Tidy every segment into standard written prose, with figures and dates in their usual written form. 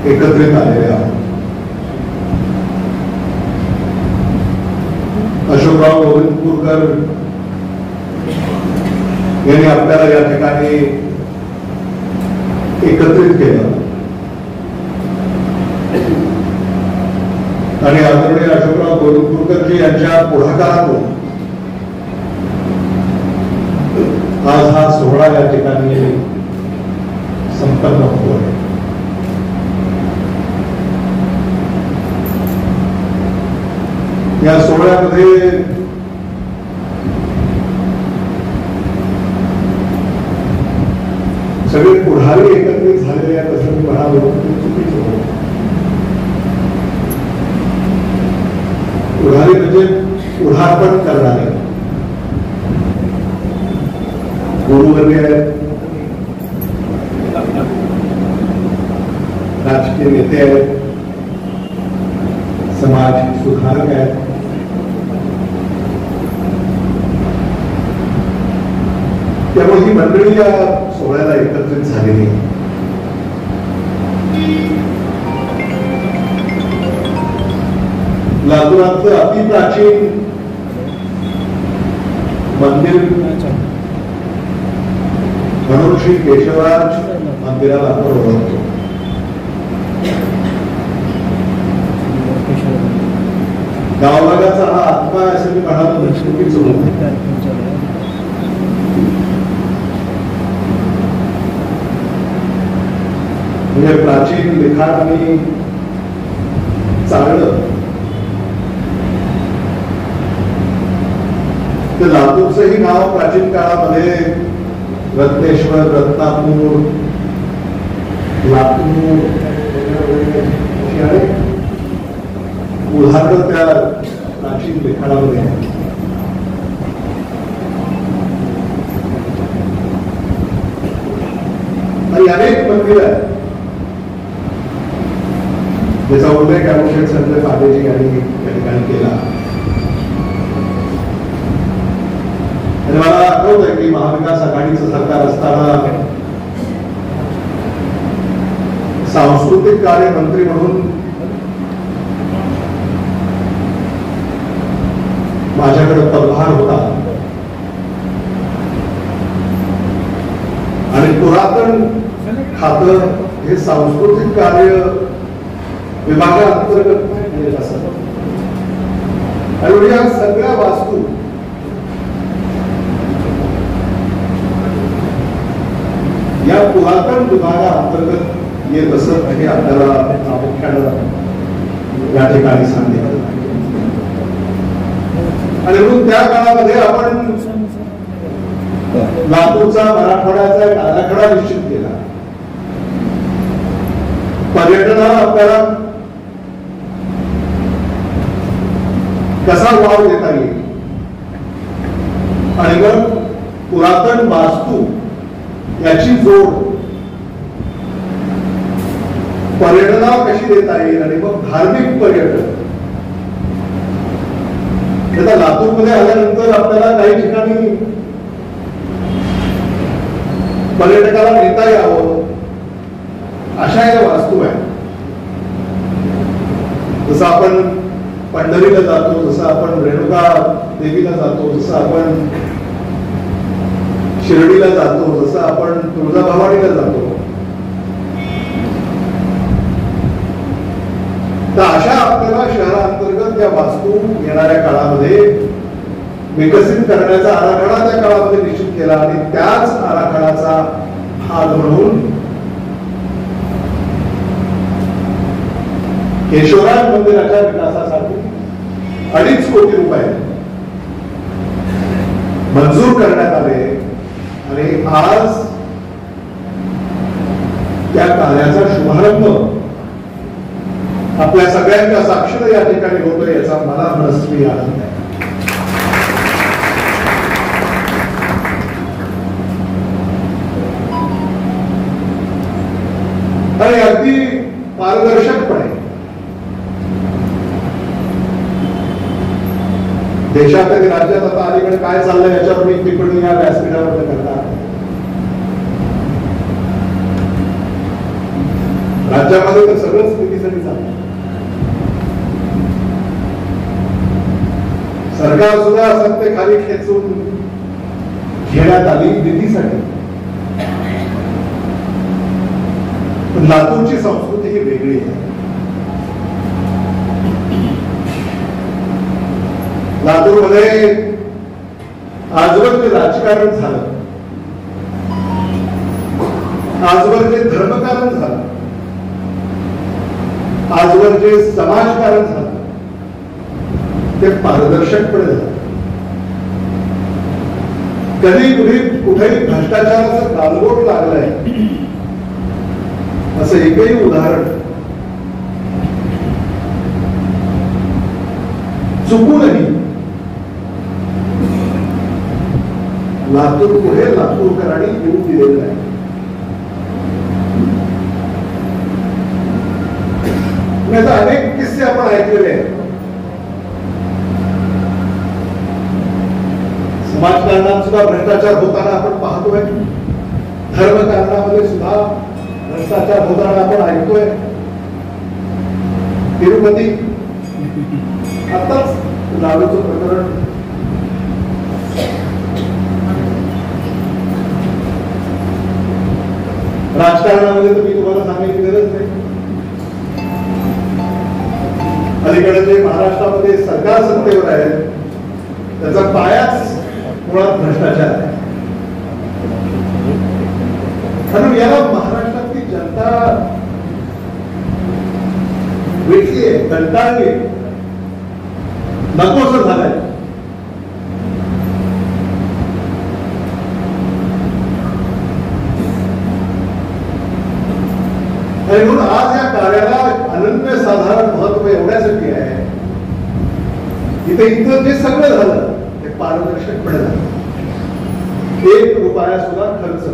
एकत्रित आलेले आहोत. अशोकराव गोविंदपूरकर यांनी आपल्याला या ठिकाणी एकत्रित केलं आणि आदरणीय अशोकराव गोविंदपूरकरजी यांच्या पुढाकारातून आज हा सोहळा या ठिकाणी संपन्न होतो आहे. या सोहळ्यामध्ये सगळे पुढारी एकत्रित झालेले आहेत असं मी म्हणालो, चुकीचं होतं. पुढारी म्हणजे पुढारपण करणारे गुरुवर्य आहेत, राजकीय नेते आहेत, समाज सुधारक आहेत. त्यामुळे ही मंडळी या सोहळ्याला एकत्रित झालेली आहे. लातूरातलं अतिप्राचीन मंदिर म्हणून श्री केशवराज मंदिराला आपण ओळखतो. गावभागाचा हा आत्मा असं मी म्हणालो, चुकीचं होतं. म्हणजे प्राचीन लिखाण आणि चालणं ते लातूरचंही नाव प्राचीन काळामध्ये रत्नेश्वर, रत्नापूर, लातूर उदाहरण त्या प्राचीन लिखाणामध्ये आहे. आणि अनेक मंदिर आहेत ज्याचा उल्लेख ॲडव्होकेट संजय पांडेजी यांनी या ठिकाणी केला. आणि मला आठवत आहे की महाविकास आघाडीचं सरकार असताना सांस्कृतिक कार्य मंत्री म्हणून माझ्याकडे पदभार होता आणि पुरातन खातं हे सांस्कृतिक कार्य विभागाअंतर्गत येत असत. आणि या सगळ्या वास्तू या पुरातन विभागाअंतर्गत येत असत हे आपल्याला प्रामुख्यानं या ठिकाणी सांगितलं. आणि म्हणून त्या काळामध्ये आपण लातूरचा मराठवाड्याचा एक आराखडा निश्चित केला. पर्यटनाला आपल्याला कसा वाव देता येईल आणि मग पुरातन वास्तू याची जोड पर्यटनाला कशी देता येईल आणि मग धार्मिक पर्यटन. आता लातूरमध्ये आल्यानंतर आपल्याला काही ठिकाणी पर्यटकाला नेता यावं अशा या वास्तू आहेत. जसं आपण पंढरीला जातो, जसं आपण रेणुका देवीला जातो, जसं आपण शिर्डीला जातो, जसं आपण तुळजाभवानीला जातो. तर अशा आपल्याला शहरांतर्गत या वास्तू येणाऱ्या काळामध्ये विकसित करण्याचा आराखडा त्या काळामध्ये निश्चित केला आणि त्याच आराखड्याचा भाग म्हणून केशवराज मंदिराच्या विकासासाठी 2.5 कोटी रुपये मंजूर करण्यात आले आणि आज त्या कार्याचा शुभारंभ आपल्या सगळ्यांच्या साक्षीने या ठिकाणी होतोय याचा मला मनस्वी आनंद आहे. आणि अगदी पारदर्शकपणे देशात आणि राज्यात आता अलीकडे काय चाललंय याच्यावर मी टिप्पणी या व्यासपीठावर करणार. राज्यामध्ये तर सगळंच निधीसाठी चाललं. सरकार सुद्धा सत्ते खाली खेचून घेण्यात आली निधीसाठी. पण लातूरची संस्कृती ही वेगळी आहे. लातूरमध्ये आजवर जे राजकारण झालं, आजवर जे धर्मकारण झालं, आजवर जे समाजकारण झालं ते पारदर्शकपणे झालं. कधी कुठेही भ्रष्टाचाराचं गालबोट लागलंय असं एकही उदाहरण चुकूनही लातूर पुढे लातूरकरांनी येऊ दिलेलं आहे. अनेक किस्से आपण ऐकलेले आहेत. समाजकारणात सुद्धा भ्रष्टाचार होताना आपण पाहतोय, धर्मकारणामध्ये सुद्धा भ्रष्टाचार होताना आपण ऐकतोय. तिरुपती आताच लालूचं प्रकरण, राजकारणामध्ये तर मी तुम्हाला सांगितलेलंच नाही. अलीकडे जे महाराष्ट्रामध्ये सरकार सत्तेवर आहे त्याचा पायाच मुळात भ्रष्टाचार आहे. म्हणून याला महाराष्ट्रातली जनता वेठली आहे, कंटाळली आहे, नकोसं झालंय. आणि म्हणून आज या कार्याला अनन्यसाधारण महत्व एवढ्यासाठी आहे, इथं जे सगळं झालं ते पारदर्शकपणे झालं. 1 रुपया सुद्धा खर्च.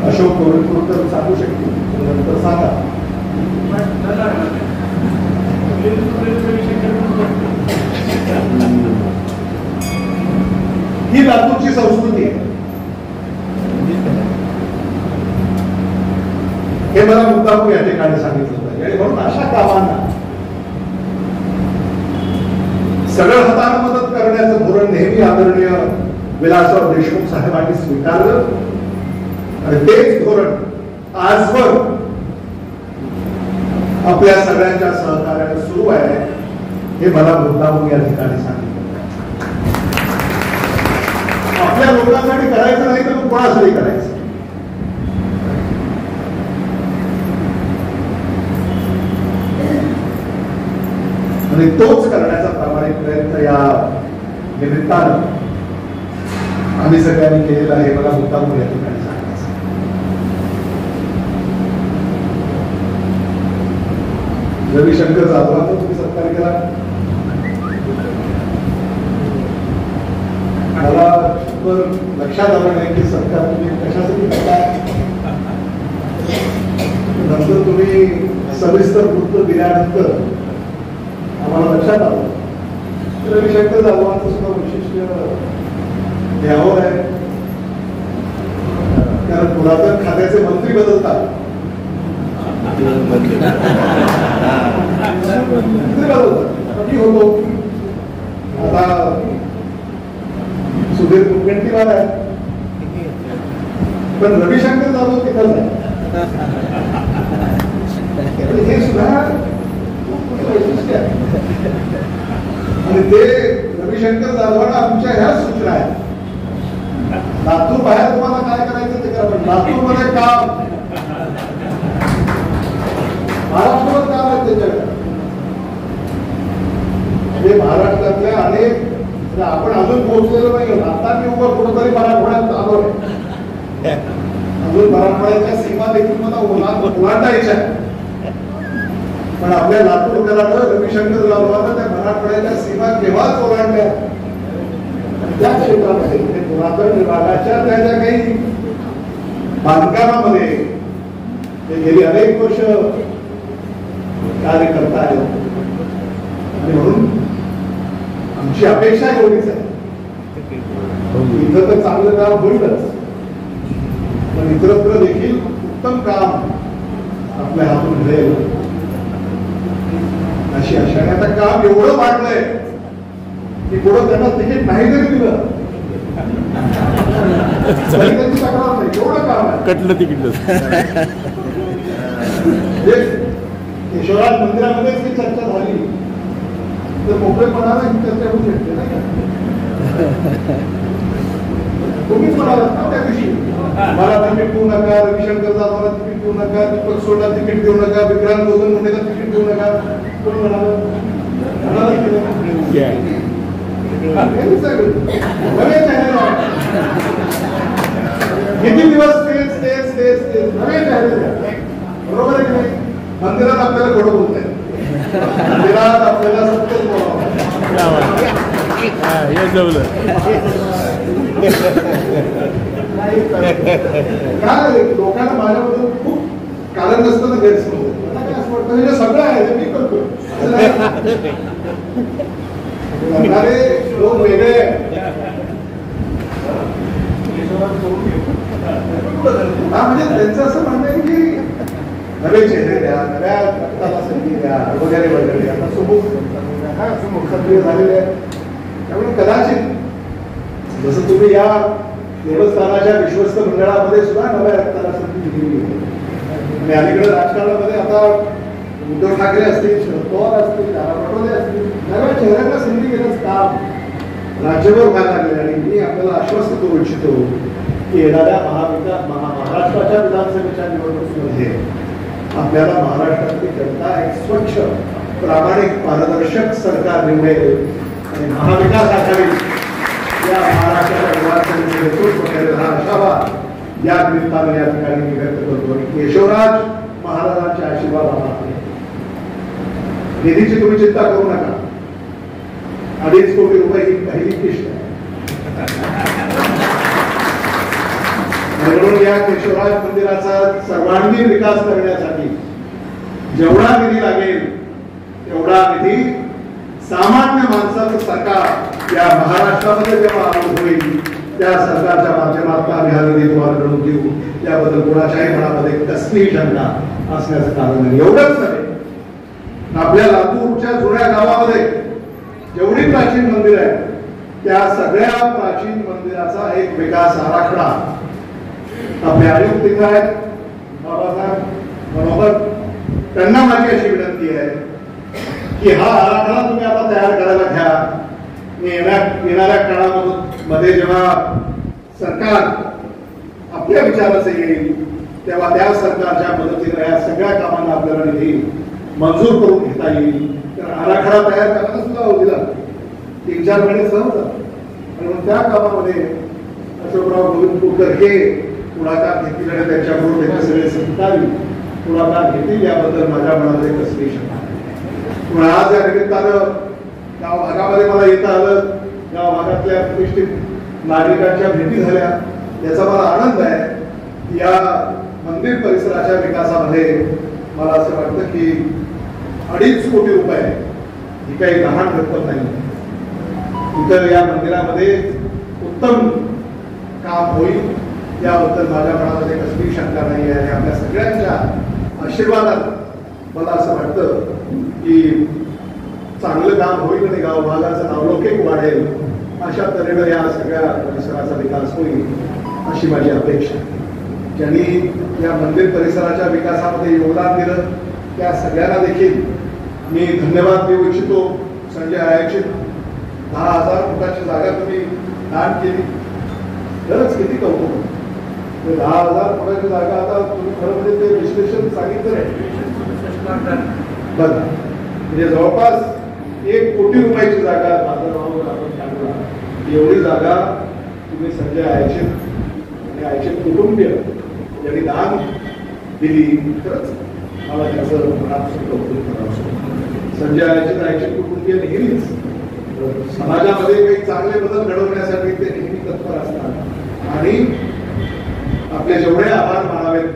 अशोक कोविडकर सांगू शकतील, नंतर सांगा. ही लातूरची संस्कृती आहे. हे मला मुद्दाम या ठिकाणी सांगितलं पाहिजे. आणि म्हणून अशा कामांना सगळं हाताने मदत करण्याचं धोरण नेहमी आदरणीय विलासराव देशमुख साहेबांनी स्वीकारलं आणि तेच धोरण आजवर आपल्या सगळ्यांच्या सहकार्याने सुरू आहे. हे मला मुद्दाम या ठिकाणी सांगितलं. आपल्या लोकांसाठी करायचं नाही तर कोणासाठी करायचं. आणि तोच करण्याचा प्रामाणिक प्रयत्न या निमित्तानं आम्ही सगळ्यांनी केलेला आहे. मला मुद्दाम या ठिकाणी सांगायचं. रविशंकर जाधवांचा तुम्ही सत्कार केला. मला लक्षात आलं नाही की सत्कार तुम्ही कशासाठी केला. नंतर तुम्ही सविस्तर वृत्त दिल्यानंतर आम्हाला लक्षात आलं रविशंकर जाधवांचं सुद्धा वैशिष्ट्य घ्यावं आहे. कारण पुरातन खात्याचे मंत्री बदलतात. मी होतो आता सुधीर मुनगंटीवार आहे, पण रविशंकर जाधव तिथंच आहे. हे सुद्धा वैशिष्ट्य आहे. आणि ते रविशंकर जाधवांना आमच्या ह्या सूचना आहेत. लातूर बाहेर तुम्हाला काय करायचं ते करा, पण लातूरमध्ये काम, महाराष्ट्रावर काम आहे त्याच्याकडे. म्हणजे महाराष्ट्रातल्या अनेक आपण अजून पोहोचलेलो नाही. आता मी उभं कुठंतरी मराठवाड्यात आलो आहे. अजून मराठवाड्याच्या सीमा देखील मला ओलांडायच्या आहे. पण आपल्या लातूरकरांना रविशंकर जाधवांना त्या मराठवाड्याच्या सीमा केव्हाच ओलांडल्या. त्या क्षेत्रामध्ये पुरातन विभागाच्या त्या ज्या काही बांधकामामध्ये ते गेली अनेक वर्ष कार्य करत आहेत. आणि म्हणून आमची अपेक्षा एवढीच आहे, इथं तर चांगलं काम होईलच, पण इतरत्र देखील उत्तम काम आपल्या हातून घडेल अशी आशा आहे. आता काम एवढं वाढलंय की पुढं त्यांना तिकीट नाही जरी दिलं तरी त्यांची तक्रार नाही, एवढं काम आहे. कटलं तिकीट केशवराज मंदिरामध्येच ही चर्चा झाली तर मोकळेपणाला ही चर्चा होऊ शकते नाही का? तुम्हीच म्हणाला ना त्या दिवशी मला तिकीट देऊ नका, रविशंकर जाधवला तिकीट देऊ नका, दीपक सोडला तिकीट देऊ नका, विक्रांत गोजन मुंडेला तिकीट देऊ नका. कोणी म्हणालं? किती दिवस तेच तेच तेच तेच नवे चेहरे, बरोबर आहे की नाही? मंदिरात आपल्याला खोटं बोलत नाही, मंदिरात आपल्याला सत्यच बोलावं. काय लोकांना माझ्याबद्दल खूप कारण नसताना गैरसमज असं वाटतं हे सगळं आहे मी करतो लोक वेगळे म्हणजे त्यांचं असं म्हणणं आहे की नवे चेहरे द्या, नव्या रक्ताला संधी द्या वगैरे वगैरे. आता असं मुख्यत्वे झालेले आहे. त्यामुळे कदाचित जसं तुम्ही या देवस्थानाच्या विश्वस्त मंडळामध्ये सुद्धा नव्या रक्ताला संधी दिली आणि अलीकडे राजकारणामध्ये आता उद्धव ठाकरे असतील, शरद पवार असतील, नाना पटोले असतील, नव्या चेहऱ्यांना संधी घेण्याचं काम राज्यभर व्हायला लागले. आणि मी आपल्याला आश्वस्त करू इच्छितो की येणाऱ्या महाराष्ट्राच्या विधानसभेच्या निवडणुकीमध्ये आपल्याला महाराष्ट्रातली जनता एक स्वच्छ, प्रामाणिक, पारदर्शक सरकार निवडेल आणि महाविकास आघाडी या महाराष्ट्राच्या विधानसभेचे नेतृत्व करेल हा आशावाद या निमित्ताने या ठिकाणी मी व्यक्त करतो. केशवराज महाराजांचे आशीर्वाद आम्हाला. निधीची तुम्ही चिंता करू नका, 2.5 कोटी रुपये ही पहिली किस्त आहे. म्हणून या केशवराज मंदिराचा सर्वांगीण विकास करण्यासाठी जेवढा निधी लागेल तेवढा निधी सामान्य माणसाचं सरकार या महाराष्ट्रामध्ये जेव्हा आरूढ होईल त्या सरकारच्या माध्यमातून आम्ही हा निधी तुम्हाला मिळवून देऊ. याबद्दल कोणाच्याही मनामध्ये कसलीही शंका असण्याचं कारण नाही. एवढंच नव्हे, आपल्या लातूरच्या जुन्या गावामध्ये जेवढी प्राचीन मंदिर आहे त्या सगळ्या प्राचीन मंदिराचा एक विकास आराखडा आपले आयुक्त आहेत बाबासाहेब मनोहर, त्यांना माझी अशी विनंती आहे की हा आराखडा तुम्ही आता तयार करायला घ्या. येणाऱ्या काळामध्ये जेव्हा सरकार आपल्या विचाराचं येईल तेव्हा त्या सरकारच्या मदतीने या सगळ्या कामांना आपल्याला निधी मंजूर करून घेता येईल. तर आराखडा तयार करायला सुद्धा दिला 3-4 महिने सहज आणि मग त्या कामामध्ये अशोकराव गोविंद कुलकर हे पुढाकार घेतील आणि त्यांच्याबरोबर त्यांचे सगळे सहकारी पुढाकार घेतील याबद्दल माझ्या मनामध्ये कसली शंका नाही. आज या निमित्तानं गाव भागामध्ये मला येता आलं, गाव भागातल्या प्रतिष्ठित नागरिकांच्या भेटी झाल्या, याचा मला आनंद आहे. या मंदिर परिसराच्या विकासामध्ये मला असं वाटतं की 2.5 कोटी रुपये ही काही लहान रक्कम नाही. इतर या मंदिरामध्ये उत्तम काम होईल याबद्दल माझ्या मनामध्ये कसलीही शंका नाही आहे. आपल्या सगळ्यांच्या आशीर्वादात मला असं वाटतं की चांगलं काम होईल आणि गावभागाचं नावलौकिक वाढेल अशा तऱ्हेनं या सगळ्या परिसराचा विकास होईल अशी माझी अपेक्षा. ज्यांनी या मंदिर परिसराच्या विकासामध्ये योगदान दिलं त्या सगळ्यांना देखील मी धन्यवाद देऊ इच्छितो. संजय आयाची 10,000 फुटाची जागा तुम्ही दान केली, खरंच किती कौतुक. 10,000 फुटाची जागा आता तुम्ही खरं म्हणजे ते विश्लेषण सांगितलं आहे बघा, म्हणजे जवळपास 1 कोटी रुपयाची जागा एवढी जागा तुम्ही संजय आयचे आणि आयचे कुटुंबीय ज्यांनी दान दिली. खरंच मला त्याचं मनापासून कौतुक करावं. संजय आयचे कुटुंबीय नेहमीच समाजामध्ये काही चांगले बदल घडवण्यासाठी ते नेहमी तत्पर असतात आणि आपले जेवढे आभार मानावेत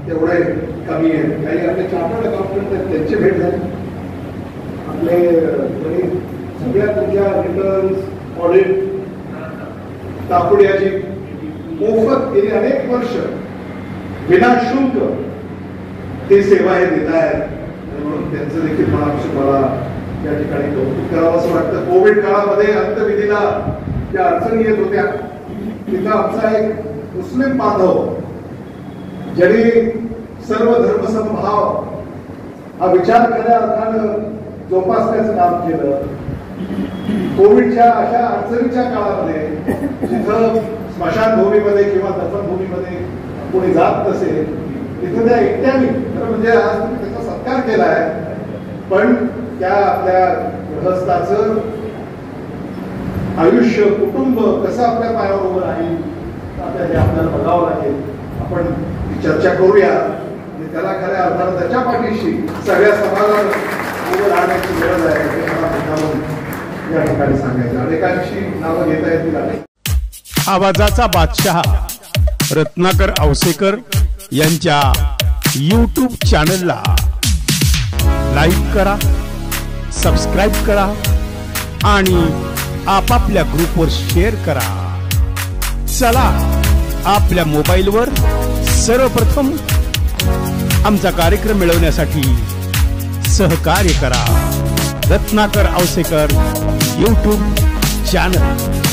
तेवढे कमी आहेत. काही आपले चार्टर्ड अकाउंटंट आहेत त्यांची भेट झाली, आपले सगळ्या तुमच्या रिटर्न्स ऑडिट ताकुड्याची मोफत गेली अनेक वर्ष विनाशुल्क ते सेवा हे देत आहेत, म्हणून त्यांचं देखील मला या ठिकाणी कौतुक करावं असं वाटतं. कोविड काळामध्ये अंतविधीला ज्या अडचणी येत होत्या तिथं आमचा एक मुस्लिम बांधव ज्यांनी सर्व धर्मसमभाव हा विचार खऱ्या अर्थानं जोपासण्याचं काम केलं. कोविडच्या अशा अडचणीच्या काळामध्ये जिथं स्मशानभूमीमध्ये किंवा दफनभूमीमध्ये कोणी जात नसेल तिथं त्या एकट्याने खरं म्हणजे आज त्याचा सत्कार केला आहे, पण त्या आपल्या गृहस्थाचं आयुष्य कुटुंब कसं आपल्या पायावर उभं राहील हे आपल्याला बघावं लागेल. आपण चर्चा करूया. त्याला खऱ्या अर्थानं त्याच्या पाठीशी सगळ्या समाजाला उभं राहण्याची गरज आहे हे मला मुद्दामून या ठिकाणी सांगायचं. अनेकांशी नावं घेता येतील. आवाजाचा बादशाह रत्नाकर औसेकर यांच्या YouTube चॅनलला लाईक करा, सबस्क्राईब करा आणि आपापल्या ग्रुपवर शेअर करा. चला आपल्या मोबाईलवर सर्वप्रथम आमचा कार्यक्रम मिळवण्यासाठी सहकार्य करा. Ratnakar Ausekar YouTube channel.